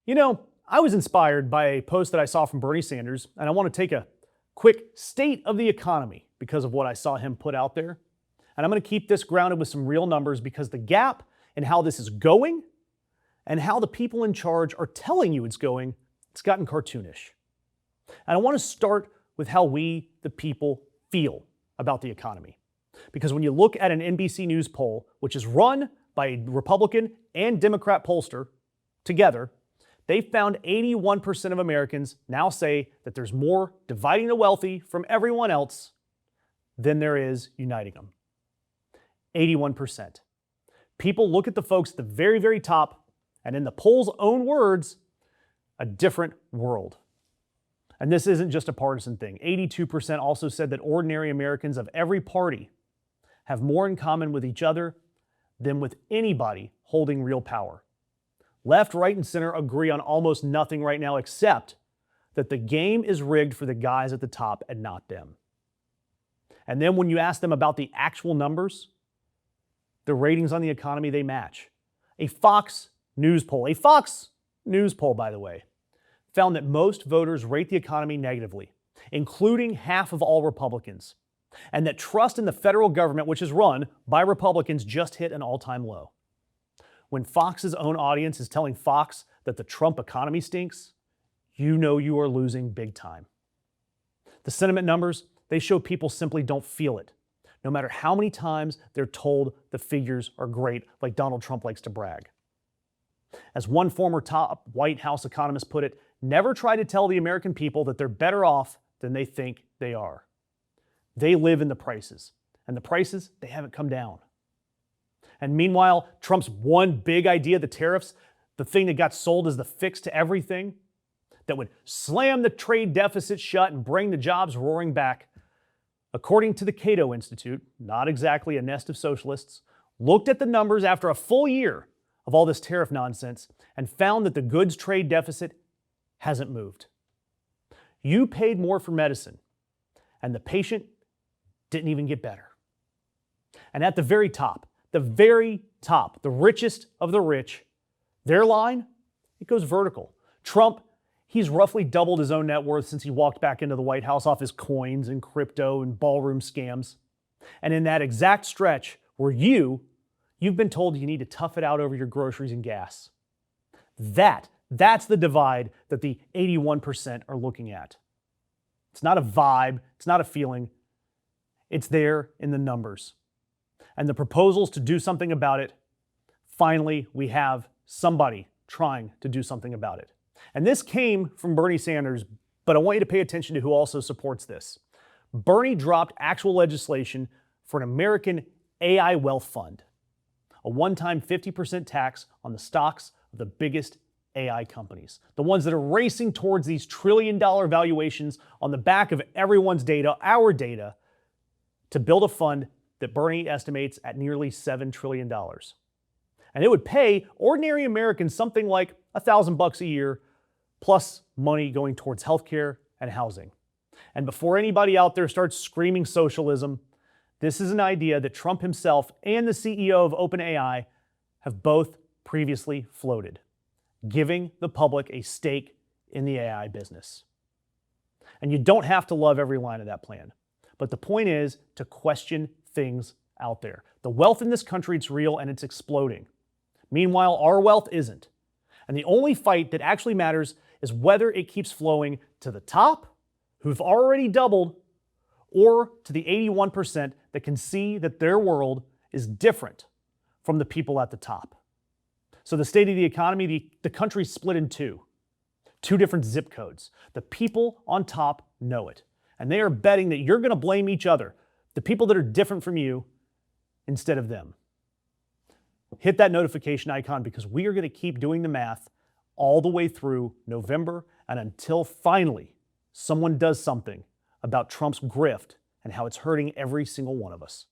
You know, I was inspired by a post that I saw from Bernie Sanders, and I want to take a quick state of the economy because of what I saw him put out there. And I'm going to keep this grounded with some real numbers because the gap in how this is going and how the people in charge are telling you it's going, it's gotten cartoonish. And I want to start with how we, the people, feel about the economy. Because when you look at an NBC News poll, which is run by a Republican and Democrat pollster together, they found 81% of Americans now say that there's more dividing the wealthy from everyone else than there is uniting them. 81%. People look at the folks at the very, very top, and in the poll's own words, a different world. And this isn't just a partisan thing. 82% also said that ordinary Americans of every party have more in common with each other than with anybody holding real power. Left, right, and center agree on almost nothing right now except that the game is rigged for the guys at the top and not them. And then when you ask them about the actual numbers, the ratings on the economy, they match. A Fox News poll, by the way, found that most voters rate the economy negatively, including half of all Republicans, and that trust in the federal government, which is run by Republicans, just hit an all-time low. When Fox's own audience is telling Fox that the Trump economy stinks, you know you are losing big time. The sentiment numbers, they show people simply don't feel it, no matter how many times they're told the figures are great, like Donald Trump likes to brag. As one former top White House economist put it, never try to tell the American people that they're better off than they think they are. They live in the prices, and the prices, they haven't come down. And meanwhile, Trump's one big idea, the tariffs, the thing that got sold as the fix to everything, that would slam the trade deficit shut and bring the jobs roaring back, according to the Cato Institute, not exactly a nest of socialists, looked at the numbers after a full year of all this tariff nonsense and found that the goods trade deficit hasn't moved. You paid more for medicine, and the patient didn't even get better. And at the very top, the richest of the rich, their line, it goes vertical. Trump, he's roughly doubled his own net worth since he walked back into the White House off his coins and crypto and ballroom scams. And in that exact stretch where you've been told you need to tough it out over your groceries and gas. That's the divide that the 81% are looking at. It's not a vibe, it's not a feeling. It's there in the numbers. And the proposals to do something about it, finally, we have somebody trying to do something about it. And this came from Bernie Sanders, but I want you to pay attention to who also supports this. Bernie dropped actual legislation for an American AI wealth fund, a one-time 50% tax on the stocks of the biggest AI companies, the ones that are racing towards these trillion-dollar valuations on the back of everyone's data, our data, to build a fund that Bernie estimates at nearly $7 trillion. And it would pay ordinary Americans something like $1,000 a year, plus money going towards healthcare and housing. And before anybody out there starts screaming socialism, this is an idea that Trump himself and the CEO of OpenAI have both previously floated, giving the public a stake in the AI business. And you don't have to love every line of that plan. But the point is to question things out there. The wealth in this country, it's real and it's exploding. Meanwhile, our wealth isn't. And the only fight that actually matters is whether it keeps flowing to the top, who've already doubled, or to the 81% that can see that their world is different from the people at the top. So the state of the economy, the country's split in two different zip codes. The people on top know it. And they are betting that you're going to blame each other, the people that are different from you, instead of them. Hit that notification icon because we are going to keep doing the math all the way through November and until finally someone does something about Trump's grift and how it's hurting every single one of us.